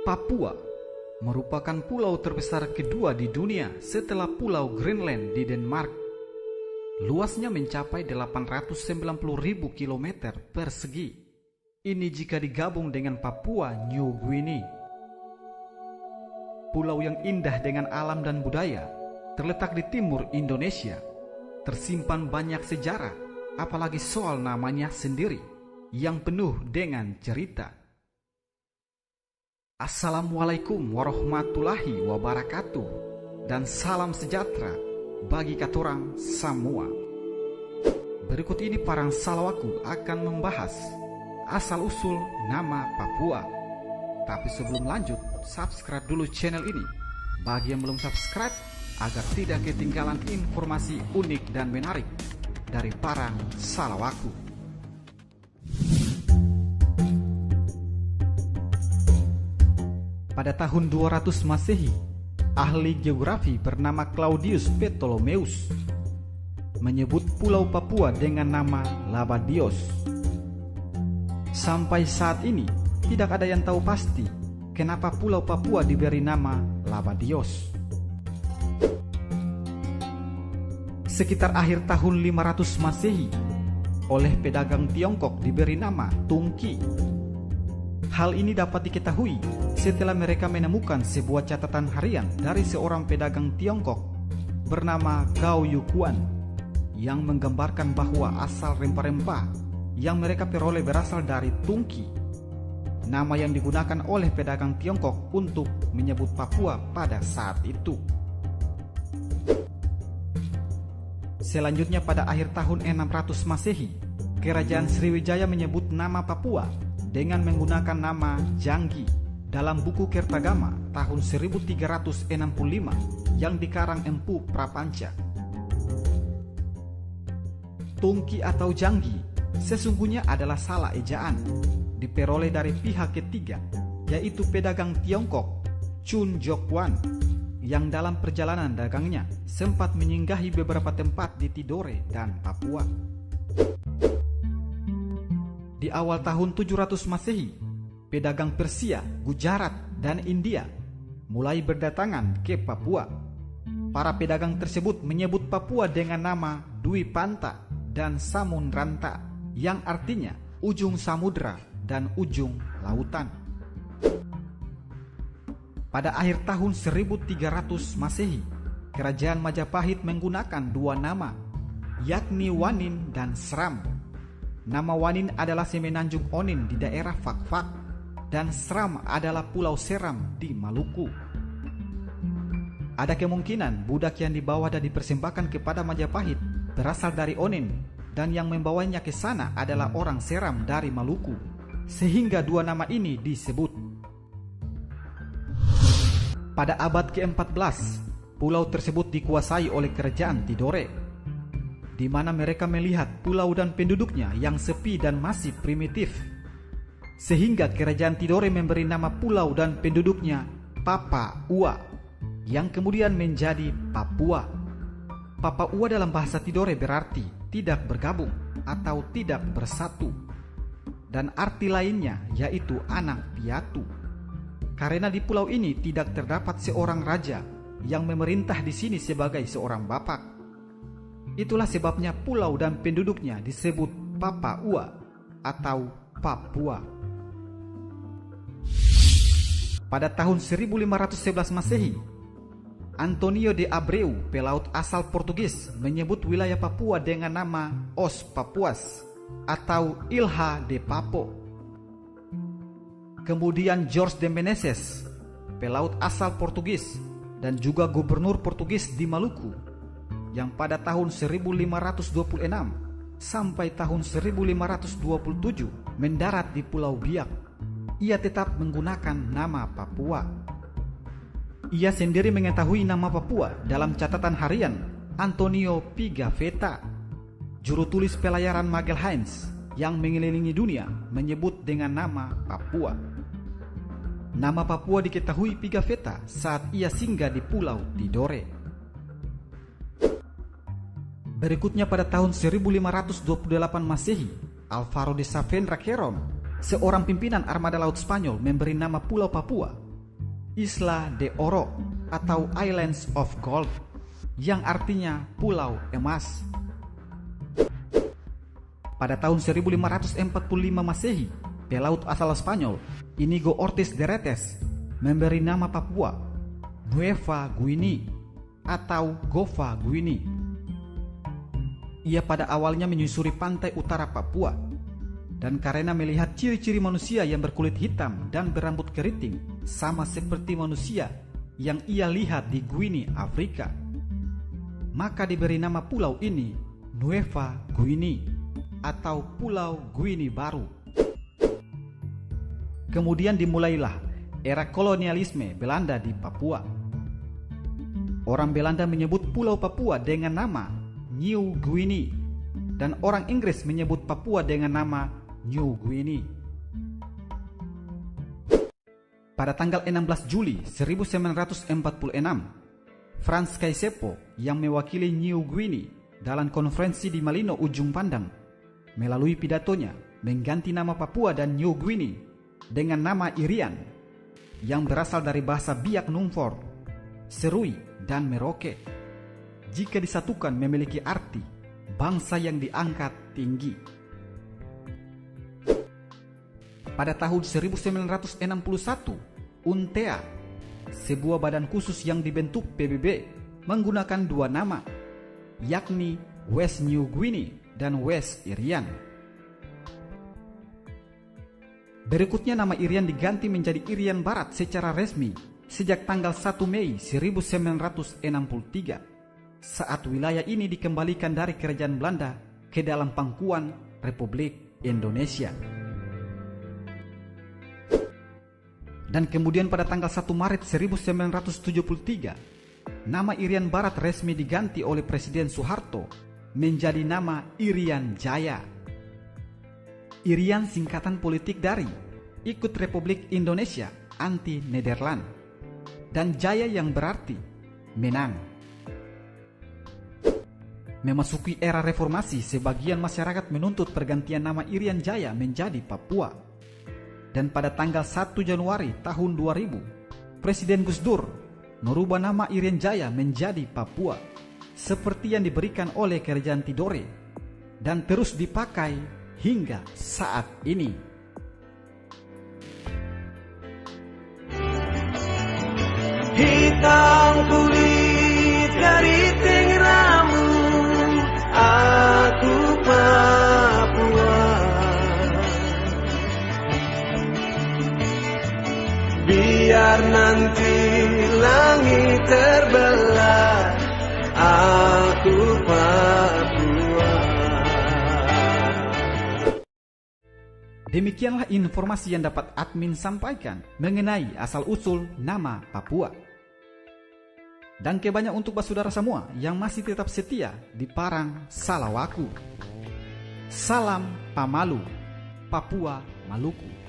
Papua merupakan pulau terbesar kedua di dunia setelah Pulau Greenland di Denmark. Luasnya mencapai 890.000 km persegi. Ini jika digabung dengan Papua New Guinea. Pulau yang indah dengan alam dan budaya, terletak di timur Indonesia. Tersimpan banyak sejarah, apalagi soal namanya sendiri, yang penuh dengan cerita. Assalamualaikum warahmatullahi wabarakatuh, dan salam sejahtera bagi katorang semua. Berikut ini Parang Salawaku akan membahas asal-usul nama Papua. Tapi sebelum lanjut, subscribe dulu channel ini bagi yang belum subscribe, agar tidak ketinggalan informasi unik dan menarik dari Parang Salawaku. Pada tahun 200 Masehi, ahli geografi bernama Claudius Ptolemaeus menyebut Pulau Papua dengan nama Labadios. Sampai saat ini, tidak ada yang tahu pasti kenapa Pulau Papua diberi nama Labadios. Sekitar akhir tahun 500 Masehi, oleh pedagang Tiongkok diberi nama Tungki. Hal ini dapat diketahui setelah mereka menemukan sebuah catatan harian dari seorang pedagang Tiongkok bernama Gao Yuquan yang menggambarkan bahwa asal rempah-rempah yang mereka peroleh berasal dari Tungki, nama yang digunakan oleh pedagang Tiongkok untuk menyebut Papua pada saat itu. Selanjutnya pada akhir tahun 600 Masehi, Kerajaan Sriwijaya menyebut nama Papua dengan menggunakan nama Janggi dalam buku Kertagama tahun 1365 yang dikarang Empu Prapanca. Tungki atau Janggi sesungguhnya adalah salah ejaan, diperoleh dari pihak ketiga, yaitu pedagang Tiongkok Chun Jokwan yang dalam perjalanan dagangnya sempat menyinggahi beberapa tempat di Tidore dan Papua. Di awal tahun 700 Masehi, pedagang Persia, Gujarat, dan India mulai berdatangan ke Papua. Para pedagang tersebut menyebut Papua dengan nama Dwi Panta dan Samunranta, yang artinya ujung samudra dan ujung lautan. Pada akhir tahun 1300 Masehi, Kerajaan Majapahit menggunakan dua nama, yakni Wanin dan Sram. Nama Wanin adalah Semenanjung Onin di daerah Fakfak, dan Sram adalah Pulau Seram di Maluku. Ada kemungkinan budak yang dibawa dan dipersembahkan kepada Majapahit berasal dari Onin, dan yang membawanya ke sana adalah orang Seram dari Maluku, sehingga dua nama ini disebut. Pada abad ke-14, pulau tersebut dikuasai oleh Kerajaan Tidore, di mana mereka melihat pulau dan penduduknya yang sepi dan masih primitif, sehingga Kerajaan Tidore memberi nama pulau dan penduduknya Papua, yang kemudian menjadi Papua. Papua dalam bahasa Tidore berarti tidak bergabung atau tidak bersatu, dan arti lainnya yaitu anak piatu, karena di pulau ini tidak terdapat seorang raja yang memerintah di sini sebagai seorang bapak. Itulah sebabnya pulau dan penduduknya disebut Papua atau Papua. Pada tahun 1511 Masehi, Antonio de Abreu, pelaut asal Portugis, menyebut wilayah Papua dengan nama Os Papuas atau Ilha de Papo. Kemudian George de Menezes, pelaut asal Portugis dan juga gubernur Portugis di Maluku, yang pada tahun 1526 sampai tahun 1527 mendarat di Pulau Biak, ia tetap menggunakan nama Papua. Ia sendiri mengetahui nama Papua dalam catatan harian Antonio Pigafetta, juru tulis pelayaran Magalhaens yang mengelilingi dunia, menyebut dengan nama Papua. Nama Papua diketahui Pigafetta saat ia singgah di Pulau Tidore. Berikutnya pada tahun 1528 Masehi, Alvaro de Saavedra Queiroz, seorang pimpinan armada laut Spanyol, memberi nama Pulau Papua Isla de Oro atau Islands of Gold, yang artinya Pulau Emas. Pada tahun 1545 Masehi, pelaut asal Spanyol Inigo Ortiz de Retes memberi nama Papua Nueva Guinea atau Gova Guinea. Ia pada awalnya menyusuri pantai utara Papua, dan karena melihat ciri-ciri manusia yang berkulit hitam dan berambut keriting sama seperti manusia yang ia lihat di Guinea, Afrika, maka diberi nama pulau ini Nueva Guinea atau Pulau Guinea Baru. Kemudian dimulailah era kolonialisme Belanda di Papua. Orang Belanda menyebut Pulau Papua dengan nama New Guinea, dan orang Inggris menyebut Papua dengan nama New Guinea. Pada tanggal 16 Juli 1946, Frans Kaisepo yang mewakili New Guinea dalam konferensi di Malino Ujung Pandang, melalui pidatonya mengganti nama Papua dan New Guinea dengan nama Irian, yang berasal dari bahasa Biak Numfor, Serui, dan Merauke. Jika disatukan memiliki arti bangsa yang diangkat tinggi. Pada tahun 1961, UNTEA, sebuah badan khusus yang dibentuk PBB, menggunakan dua nama, yakni West New Guinea dan West Irian. Berikutnya nama Irian diganti menjadi Irian Barat secara resmi sejak tanggal 1 Mei 1963, saat wilayah ini dikembalikan dari kerajaan Belanda ke dalam pangkuan Republik Indonesia. Dan kemudian pada tanggal 1 Maret 1973, nama Irian Barat resmi diganti oleh Presiden Soeharto menjadi nama Irian Jaya. Irian singkatan politik dari Ikut Republik Indonesia Anti Nederland, dan Jaya yang berarti menang. Memasuki era reformasi, sebagian masyarakat menuntut pergantian nama Irian Jaya menjadi Papua. Dan pada tanggal 1 Januari tahun 2000, Presiden Gus Dur merubah nama Irian Jaya menjadi Papua, seperti yang diberikan oleh Kerajaan Tidore, dan terus dipakai hingga saat ini. Hitam kulit keriting rambut, aku Papua. Biar nanti langit terbelah, aku Papua. Demikianlah informasi yang dapat admin sampaikan mengenai asal-usul nama Papua. Dan kebanyak untuk saudara semua yang masih tetap setia di Parang Salawaku. Salam Pamalu, Papua Maluku.